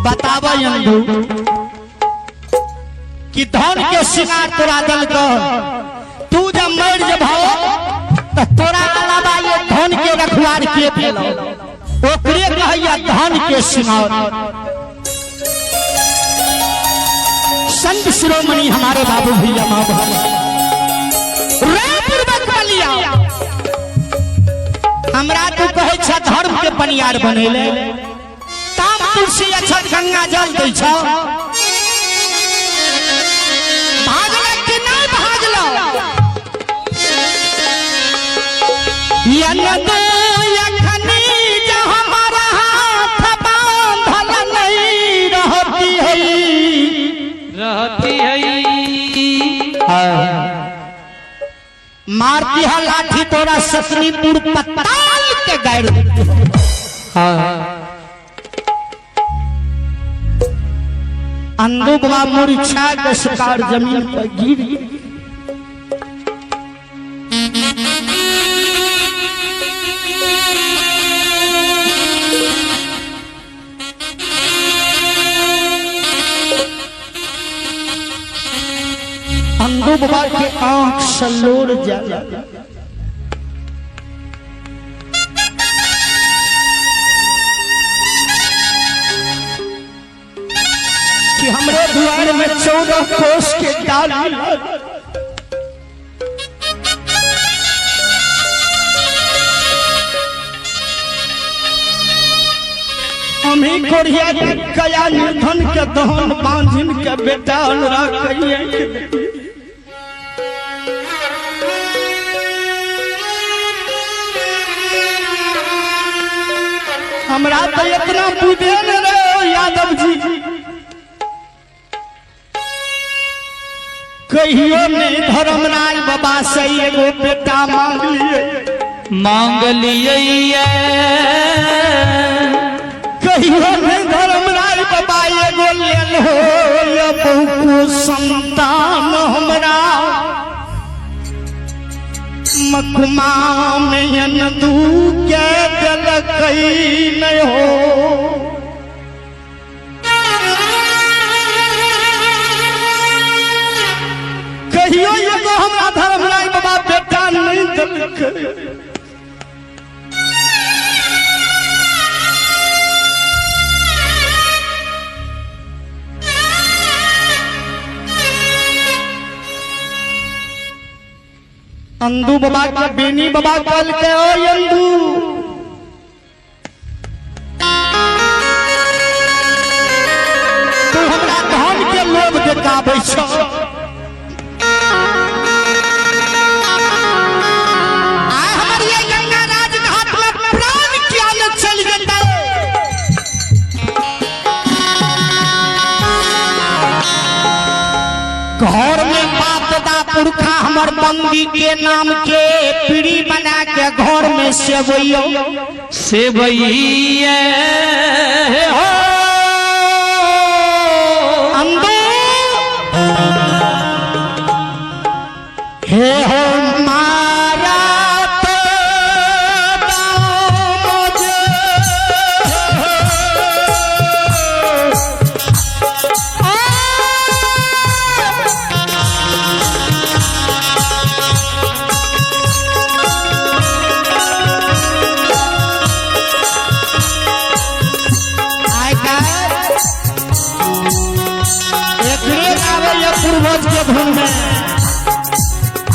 बतावा कि धन के शिकार तोरा दल तू जब मर जब तो तोरा अलावा ये धन के रखवार के भेल ओकरे कहैया धन के शिकार। संत शिरोमणि हमारे बाबू भैया हमरा तू कहे छ धर्म के बनियार बनेले ताम तुलसी अक्षत गंगा जल दै छ भागल कि नहीं भागल यनदो यखनी जब हमारा हाथ बांधल नहीं रहती है मारती है लाठी तोरा ससनीपुर पताल के गैर अंधुबा मूर्छा के शिकार जमीन पर गिर अंधुबा के आंख सलोर जाला कि हमरे द्वार में 14 कोस के डाली हमें कोरिया गया निर्धन के दहन बांधिन के बेटा अनुराग कहिए हमरा तो इतना बुद्धि न रहे यादव जी कहियो नहीं धर्मराज बाबा से एगो बेटा मांग लिए कहियो नहीं धर्मराज बाबा एगो ले लो बहु संतान हमरा मखमा में दू के दिल कई नहीं हो कहियो एगो हमरा धर्मराज बाबा बेटा नहीं दिल अंधु बाबा के बेनी बाबा कल के ओ अंधु तू हमरा धन के लोभ देखाबै छ आ हमर ये गंगा राज घाट में प्राण किया न चल जेतै घर में पुरखा हमर बंदी के नाम के पीढ़ी बना के घर में सेवैया हो हे हो मारा पूर्वज के धुन में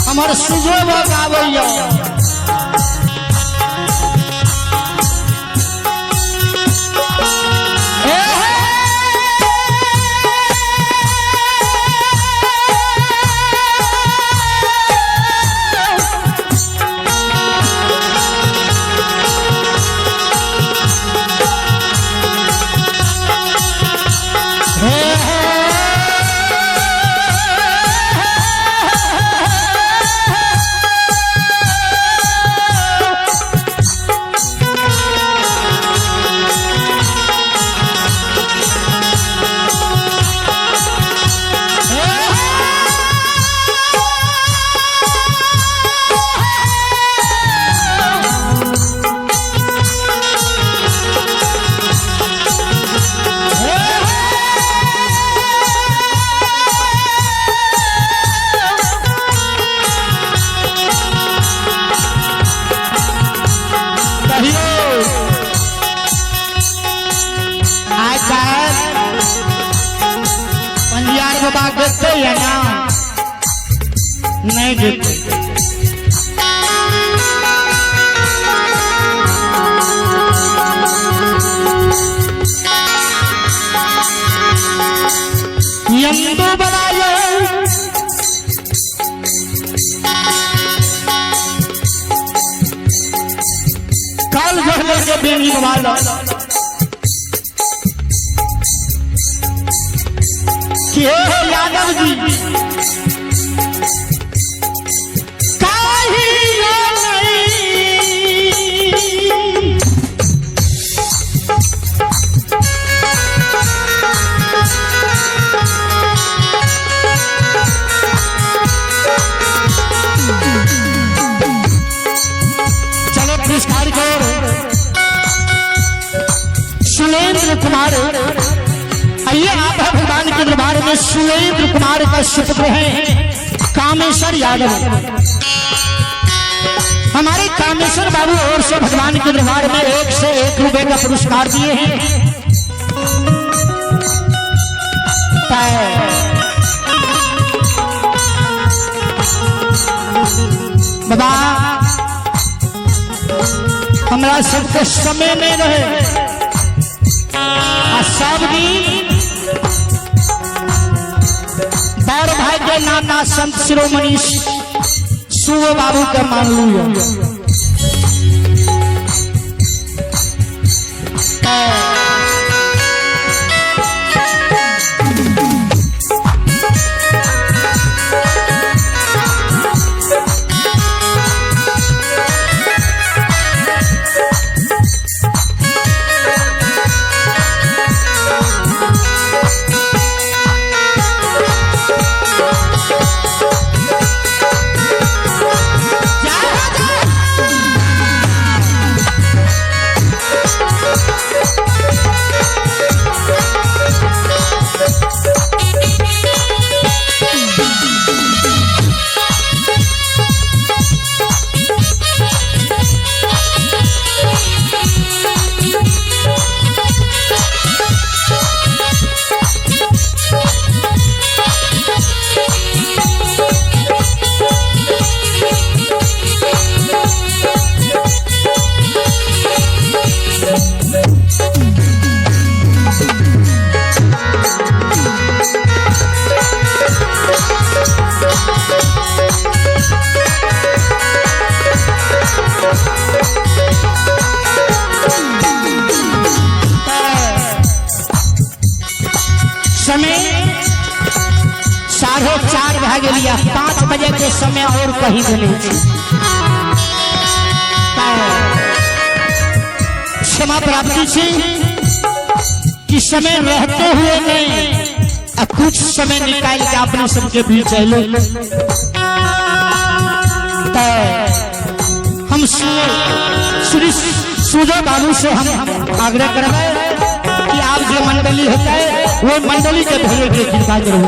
हमारे सुजोग गावैया नहीं देते। यंदो बड़ाए काल झरने के बेनी वाला यादव जी चलो पुरस्कार को सुरेंद्र कुमार, आइए आप भगवान के दरबार में सुरेंद्र कुमार का सुपुत्र है कामेश्वर यादव। हमारे कामेश्वर बाबू और से भगवान के दरबार में 1 से 1 रुपए का पुरस्कार दिए हैं। बाबा हमारा सबके समय में रहे सब दिन बड़ भाई के नाना संत शिरोमणि सुबो बाबू के मान लियो। समय 4:30 भागे लिया, 5 बजे के समय और कहीं बोले क्षमा प्राप्ति से कि समय रहते हुए नहीं कुछ समय निकाल के अपने सबके बीच चलो। हम श्री सुजय बाबू से हम आग्रह करेंगे कि आप जो मंडली होता है वो मंडली के भले के कृपा करो।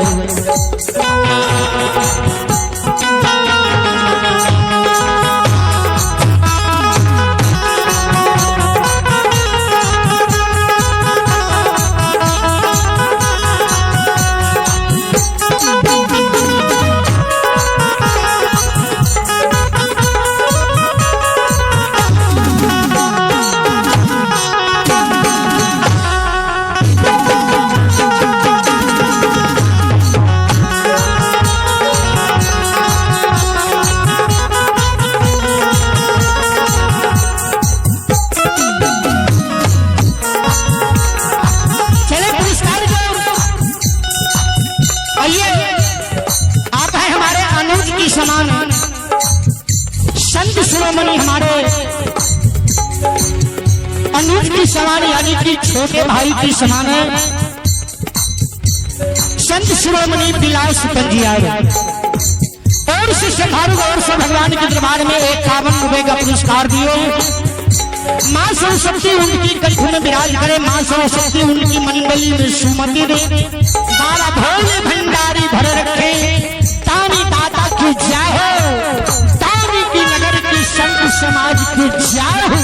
समान संत शिरोमणि हमारे अनुज की समान यानी कि छोटे भाई की समान है संत शिरोमणि बिलास पंजियार और से श्रद्धालु और से भगवान के दरबार में 51 रुपए का पुरस्कार दिए। माँ सरस्वती उनकी कंठ में विराज करे, माँ सरस्वती उनकी मंडली में सुमति दे, बाला भोले भंडारी भर रखे, तानी दाता की जय हो, तानी की नगर की संत समाज की जय हो।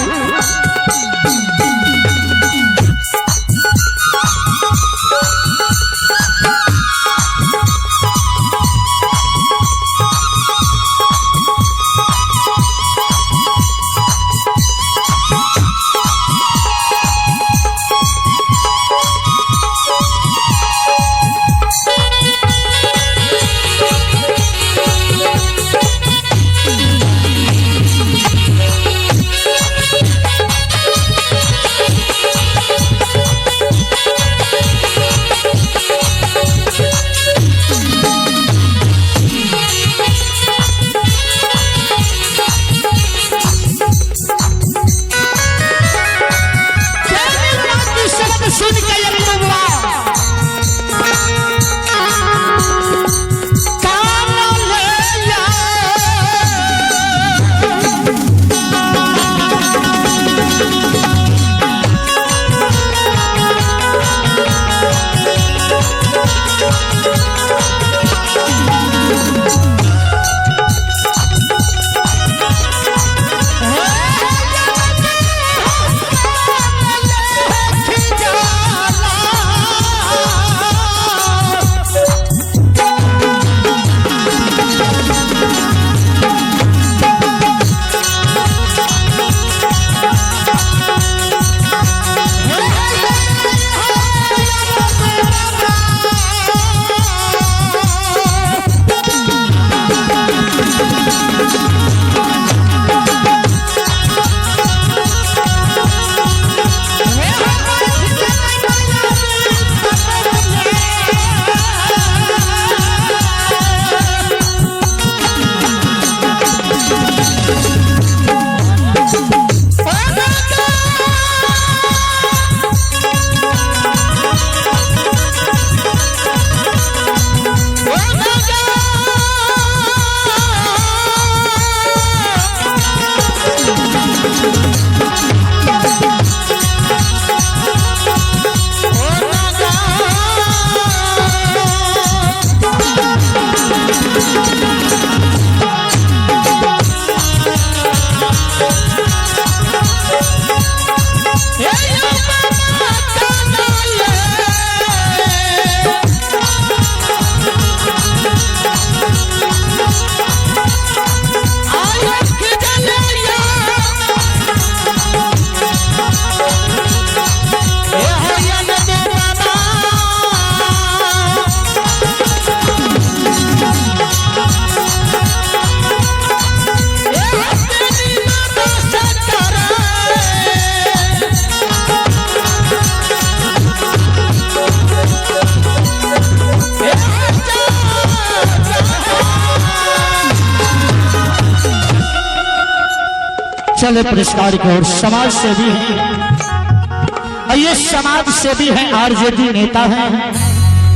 चले पुरस्कार की ओर। समाज सेवी हैं, ये समाज सेवी हैं, आरजेडी नेता हैं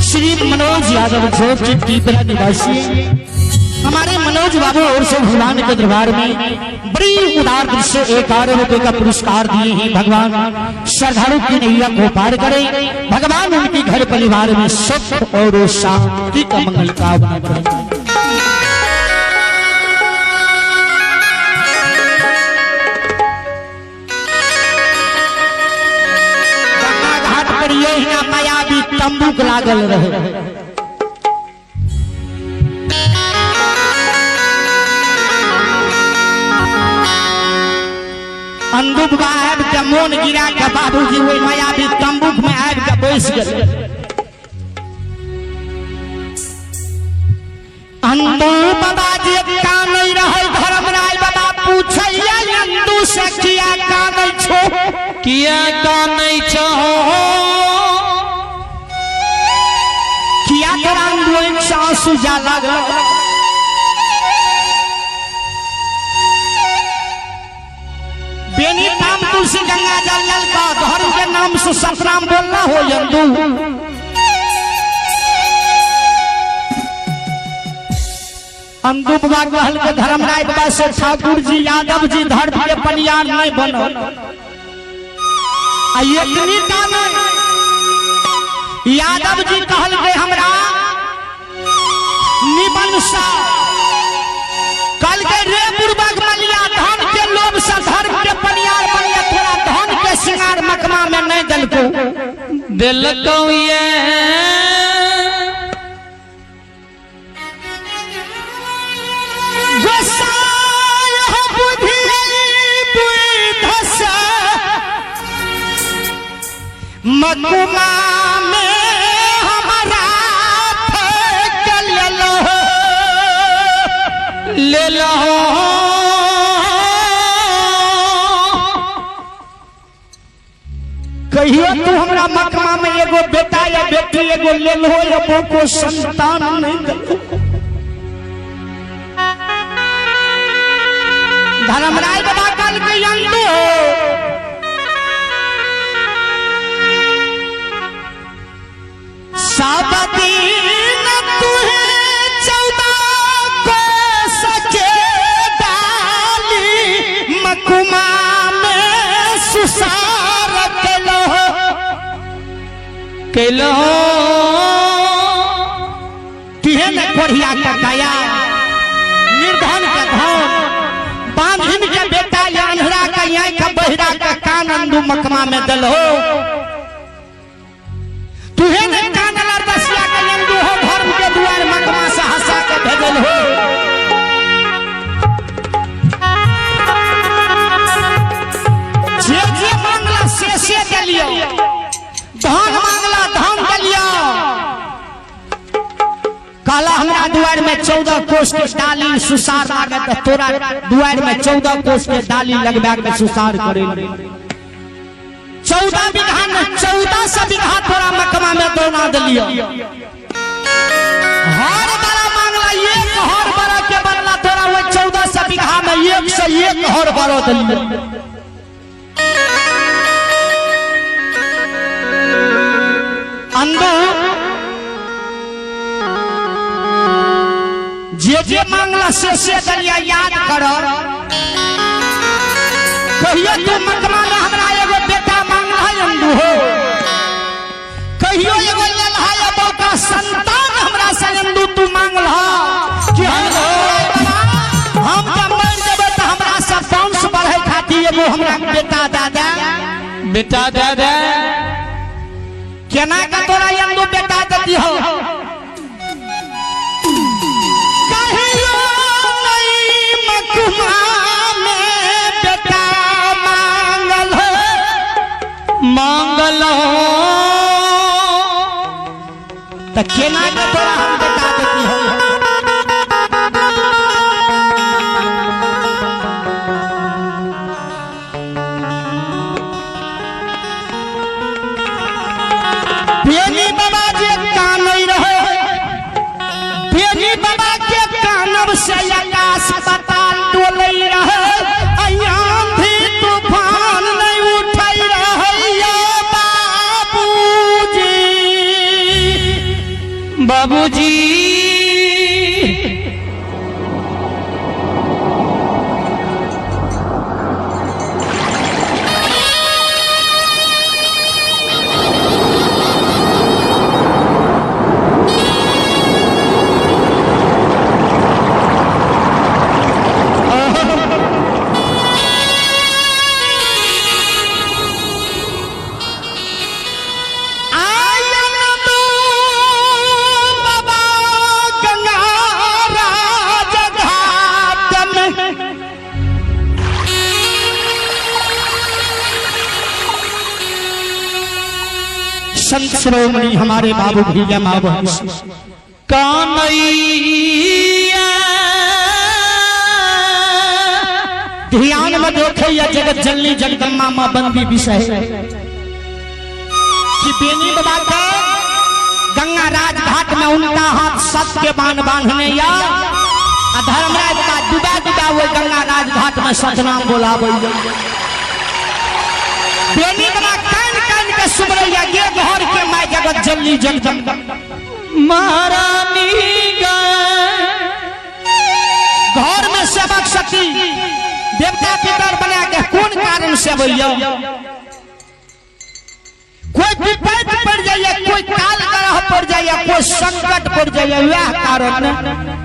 श्री मनोज यादव जो कि टीपरा निवासी है। हमारे मनोज बाबू और से भगवान के दरबार में बड़ी उदार दिल से 1,000 रुपए का पुरस्कार दिए हैं। भगवान श्रद्धालु की नैया को पार करें, भगवान उनके घर परिवार में सुख और शांति का मंगल कामना करें। मायावी तंबूक लागल रहे, अंदुबा आब के मोन गिरा के बाबूजी वही मायावी तंबूक में आब के बैस गए। अंदु बाबा जी का नहीं रहे, धर्मराय बाबा पूछे अंदु से किया का नहीं छो, किया का नहीं छो, किया तोरा अंदु एक आंसू जा लागल। बेनी नाम तुलसी गंगा जल जल का धर्म के नाम से सतनाम बोलना हो अंदु। अंदु बाबा कहल के धर्मराय बाबा से ठाकुर जी यादव जी धर्म के पनियार नहीं बनो, इतनी यादव जी कहल के हमरा निबन सा कल के रे पूर्वक मलिया धन के लोभ से धर्म के पनियार बनिया, थोड़ा धन के सिंगार मकमा में नहीं दिलको ये मकुमा में हमारा ले लो कहियो तू हमरा मकमा में एगो बेटा या बेटी एगो ले लो या को संतान नहीं दे। धर्मराय बाबा कल के अंदो सब दिन तुहे 14 को सके डाली मकुमा में सुसार केलो तिहे न कोढ़िया का काया निर्धन का धन बांधिन के बेटा या अंधरा का यहाँ का बहिरा का कान अंदु मकमा में दलो तुहे न हो। जे मांगला से दिलियो, धन मांगला धन दिलियो। काला हमरा दुआर में 14 कोस के डाली सुसार लागत, तोरा दुआर में 14 कोस के डाली लगबा के सुसार करे। 14 बीघा में 14 से बीघा तोरा मकमा में दोना दिलियो। हर एक हर बड़ा के बदला तोरा वो 14 से बीघा में 1 से 1 हर बड़ा दिलियो। अंदो जे मांगला से दलिया याद करो। कहियो तू मकमा में हमरा एगो बेटा मांगला है अंदो हो, कहियो एगो लेला है अबो का संतान हमरा से अंदो तू मांगला कि हम मर जेबे त हमरा से वंश बढ़े खातिर एगो हमरा बेटा दादा केना का तोरा अंदो बेटा दती हो। कहियो नहीं मकुमा में बेटा मांगल त केना का तोरा हम बेटा दती हो। बेनी बाबा जे कान रहे, बेनी बाबा के कानब से आकाश पताल डोले रहे, अयान बाबूजी संत श्रोमणी हमारे बाबू भैया माँ बहन कानैया ध्यान में देखैया जगत जननी जगदम्बा माँ बंदी विषय कि बेनी बाबा का गंगा राज घाट में उनका हाथ सत्य बाण बांधने या धर्मराज का डुबा डुबा वो गंगा राज घाट में सतनाम बोला बेनी बाबा सुमरैया ये घर के माय जगत जननी जगदम्बा महारानी घर में सेवक सती देवता पितर बना के कौन कारण से भैया कोई विपद पड़ जाइए कोई काल ग्रह पड़ जाइए कोई संकट पड़ जाइए वह कारण